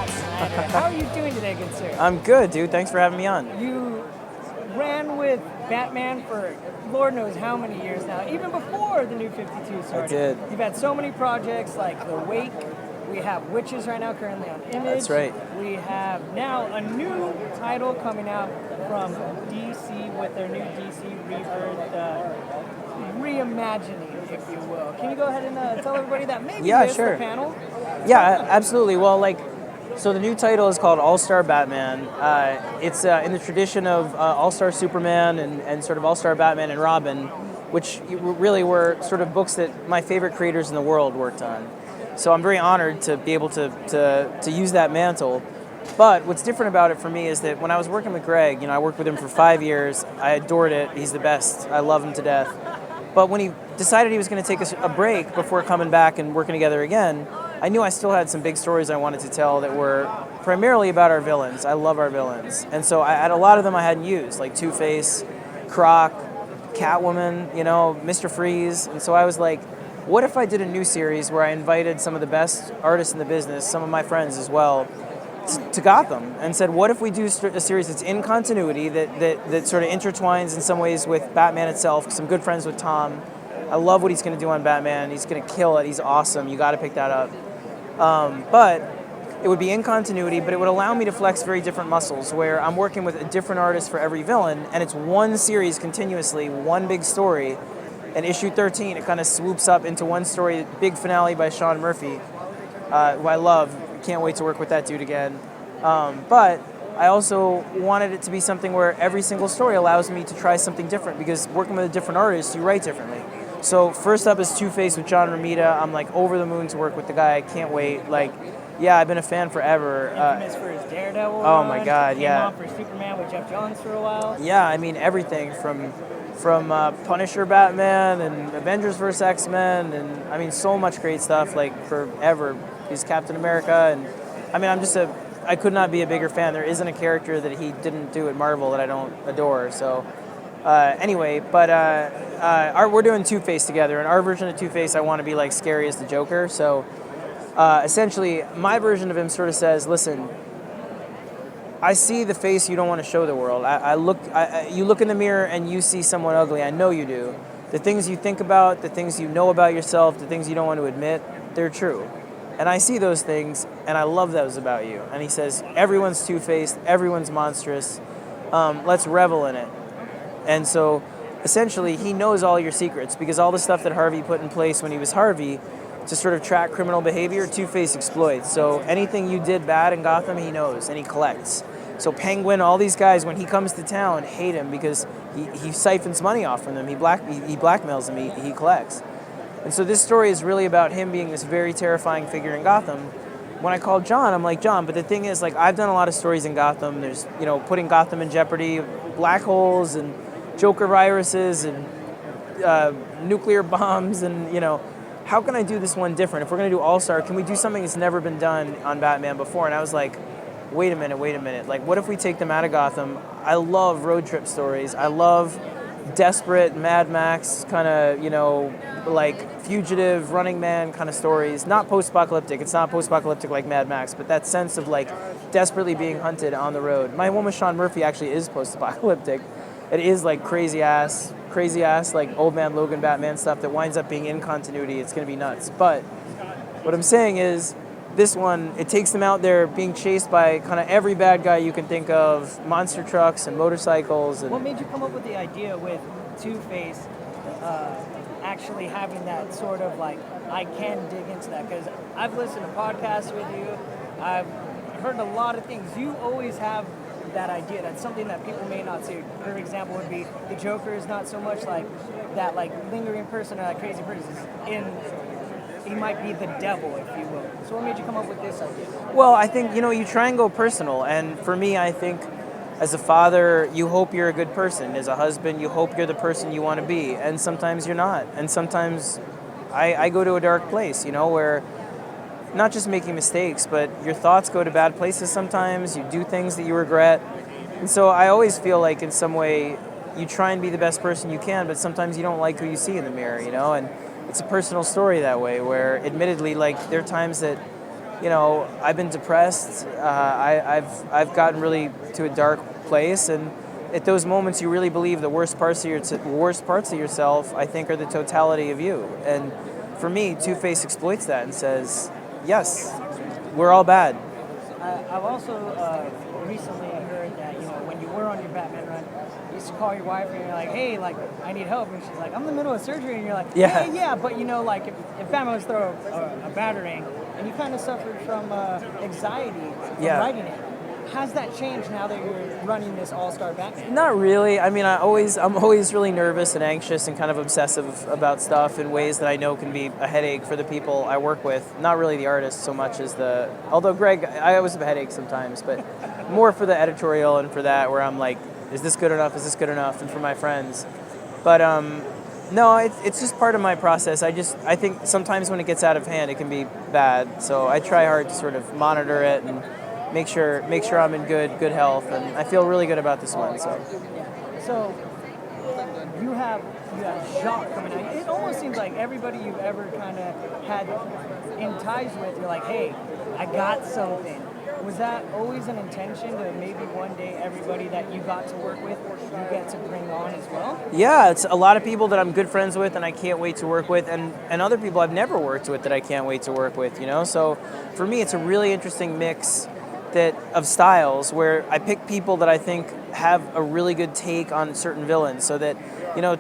Scott Snyder. How are you doing today, good sir? I'm good, dude. Thanks for having me on. You ran with Batman for Lord knows how many years now, even before the New 52 started. I did. You've had so many projects like The Wake. We have Witches right now currently on Image. That's right. We have now a new title coming out from DC with their new DC Rebirth reimagining, if you will. Can you go ahead and tell everybody that maybe missed sure. the panel? Yeah, absolutely. Well, so the new title is called All-Star Batman. It's in the tradition of All-Star Superman and sort of All-Star Batman and Robin, which really were sort of books that my favorite creators in the world worked on. So I'm very honored to be able to use that mantle. But what's different about it for me is that when I was working with Greg, I worked with him for 5 years. I adored it. He's the best. I love him to death. But when he decided he was going to take a break before coming back and working together again, I knew I still had some big stories I wanted to tell that were primarily about our villains. I love our villains. And so I had a lot of them I hadn't used, like Two-Face, Croc, Catwoman, Mr. Freeze. And so I was like, what if I did a new series where I invited some of the best artists in the business, some of my friends as well, to Gotham, and said, what if we do a series that's in continuity, that sort of intertwines in some ways with Batman itself, because I'm good friends with Tom. I love what he's going to do on Batman. He's going to kill it. He's awesome. You got to pick that up. But it would be in continuity, but it would allow me to flex very different muscles, where I'm working with a different artist for every villain, and it's one series continuously, one big story. And issue 13, it kind of swoops up into one story, big finale by Sean Murphy, who I love. Can't wait to work with that dude again. But I also wanted it to be something where every single story allows me to try something different, because working with a different artist, you write differently. So first up is Two-Face with John Romita. I'm over the moon to work with the guy. I can't wait. I've been a fan forever. Infamous for his Daredevil Oh run. my God, Came yeah. on for Superman with Jeff Johns for a while. Yeah, I mean everything from Punisher Batman and Avengers vs. X-Men, and I mean so much great stuff, forever. He's Captain America, and I mean I could not be a bigger fan. There isn't a character that he didn't do at Marvel that I don't adore. So we're doing Two-Face together, and our version of Two-Face I want to be scary as the Joker. So essentially my version of him sort of says, listen, I see the face you don't want to show the world. You look in the mirror and you see someone ugly. I know you do. The things you think about, the things you know about yourself, the things you don't want to admit, they're true. And I see those things, and I love those about you. And he says, everyone's two-faced, everyone's monstrous. Let's revel in it. And so, essentially, he knows all your secrets, because all the stuff that Harvey put in place when he was Harvey to sort of track criminal behavior, Two-Face exploits. So anything you did bad in Gotham, he knows, and he collects. So Penguin, all these guys, when he comes to town, hate him because he siphons money off from them. He blackmails them. He collects. And so this story is really about him being this very terrifying figure in Gotham. When I called John, I'm like, John, but the thing is, I've done a lot of stories in Gotham. There's, putting Gotham in jeopardy, black holes and Joker viruses and nuclear bombs, and, how can I do this one different? If we're going to do All-Star, can we do something that's never been done on Batman before? And I was like, wait a minute. What if we take them out of Gotham? I love road trip stories. I love desperate Mad Max kind of, fugitive Running Man kind of stories. Not post-apocalyptic. It's not post-apocalyptic like Mad Max, but that sense of desperately being hunted on the road. My one with Sean Murphy actually is post-apocalyptic. It is crazy ass Old Man Logan Batman stuff that winds up being in continuity. It's going to be nuts. But what I'm saying is, this one, it takes them out there being chased by kind of every bad guy you can think of, monster trucks and motorcycles. And what made you come up with the idea with Two-Face actually having that sort of I can dig into that? Because I've listened to podcasts with you. I've heard a lot of things. You always have that idea. That's something that people may not see. For example, would be the Joker is not so much that lingering person or that crazy person. He might be the devil, if you will. So what made you come up with this idea? Well, I think, you try and go personal. And for me, I think as a father, you hope you're a good person. As a husband, you hope you're the person you want to be. And sometimes you're not. And sometimes I go to a dark place, where not just making mistakes, but your thoughts go to bad places sometimes. You do things that you regret. And so I always feel like in some way you try and be the best person you can, but sometimes you don't like who you see in the mirror, And it's a personal story that way, where admittedly, there are times that I've been depressed. I've gotten really to a dark place, and at those moments, you really believe the worst parts of yourself, I think, are the totality of you. And for me, Two-Face exploits that and says, yes, we're all bad. I've also recently heard that, when you were on your Batman run, you used to call your wife and you're like, hey, like, I need help. And she's like, I'm in the middle of surgery. And you're like, yeah. But, like, if Batman was to throw a batarang, and you kind of suffered from anxiety from writing it. Has that changed now that you're running this all-star Batman? Not really. I mean, I'm always really nervous and anxious and kind of obsessive about stuff in ways that I know can be a headache for the people I work with. Not really the artists so much as although Greg, I always have a headache sometimes, but more for the editorial and for that, where I'm like, is this good enough? Is this good enough? And for my friends. But no, it's just part of my process. I think sometimes when it gets out of hand, it can be bad. So I try hard to sort of monitor it and make sure I'm in good health, and I feel really good about this one. So you have Jacques coming out. It almost seems like everybody you've ever kind of had in ties with, you're like, hey, I got something. Was that always an intention to maybe one day everybody that you got to work with, you get to bring on as well? Yeah, it's a lot of people that I'm good friends with and I can't wait to work with, and other people I've never worked with that I can't wait to work with, So for me, it's a really interesting mix of styles where I pick people that I think have a really good take on certain villains. So that,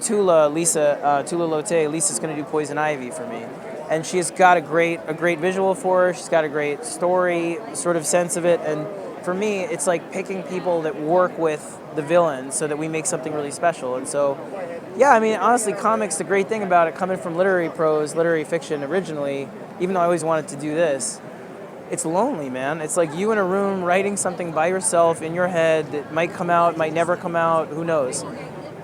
Tula Lotte, Lisa's going to do Poison Ivy for me. And she's got a great visual for her. She's got a great story sort of sense of it. And for me, it's like picking people that work with the villain so that we make something really special. And so, yeah, I mean, honestly, comics, the great thing about it, coming from literary prose, literary fiction originally, even though I always wanted to do this, it's lonely, man. It's like you in a room writing something by yourself in your head that might come out, might never come out, who knows.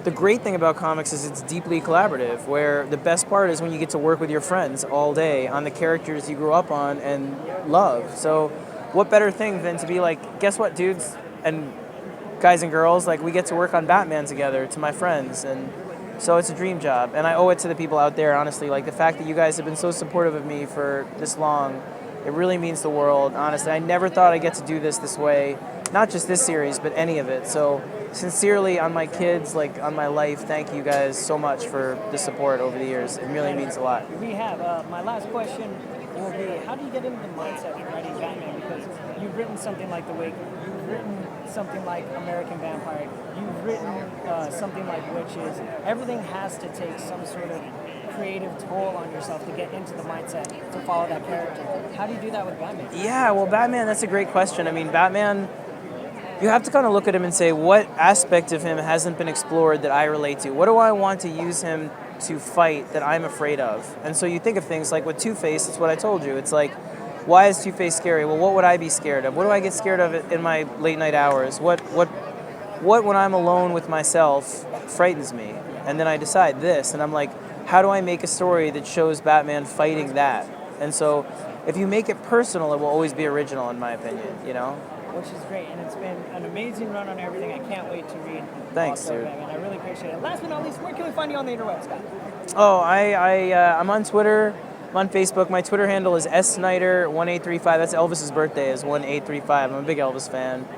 The great thing about comics is it's deeply collaborative, where the best part is when you get to work with your friends all day on the characters you grew up on and love. So what better thing than to be like, guess what, dudes and guys and girls, like we get to work on Batman together, to my friends. And so it's a dream job. And I owe it to the people out there, honestly. Like the fact that you guys have been so supportive of me for this long, it really means the world, honestly. I never thought I'd get to do this way, not just this series, but any of it. So sincerely, on my kids, like on my life, thank you guys so much for the support over the years. It really means a lot. We have. My last question will be, how do you get into the mindset of writing Batman? Because you've written something like The Wake, you've written something like American Vampire, you've written something like Witches. Everything has to take some sort of creative toll on yourself to get into the mindset to follow that character. How do you do that with Batman? Yeah, well, Batman, that's a great question. I mean, Batman, you have to kind of look at him and say, what aspect of him hasn't been explored that I relate to? What do I want to use him to fight that I'm afraid of? And so you think of things like with Two-Face, it's what I told you. It's like, why is Two-Face scary? Well, what would I be scared of? What do I get scared of in my late night hours? What when I'm alone with myself frightens me? And then I decide this, and I'm like, how do I make a story that shows Batman fighting that? And so if you make it personal, it will always be original, in my opinion, Which is great, and it's been an amazing run on everything. I can't wait to read. Thanks, dude. Batman. I really appreciate it. Last but not least, where can we find you on the interwebs, Scott? Oh, I'm on Twitter. I'm on Facebook. My Twitter handle is SSnyder1835. That's Elvis's birthday is 1835. I'm a big Elvis fan.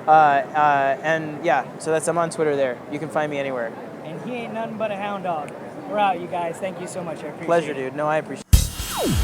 And yeah, so I'm on Twitter there. You can find me anywhere. And he ain't nothing but a hound dog. We're out, you guys. Thank you so much. I appreciate it. Pleasure, dude. No, I appreciate it.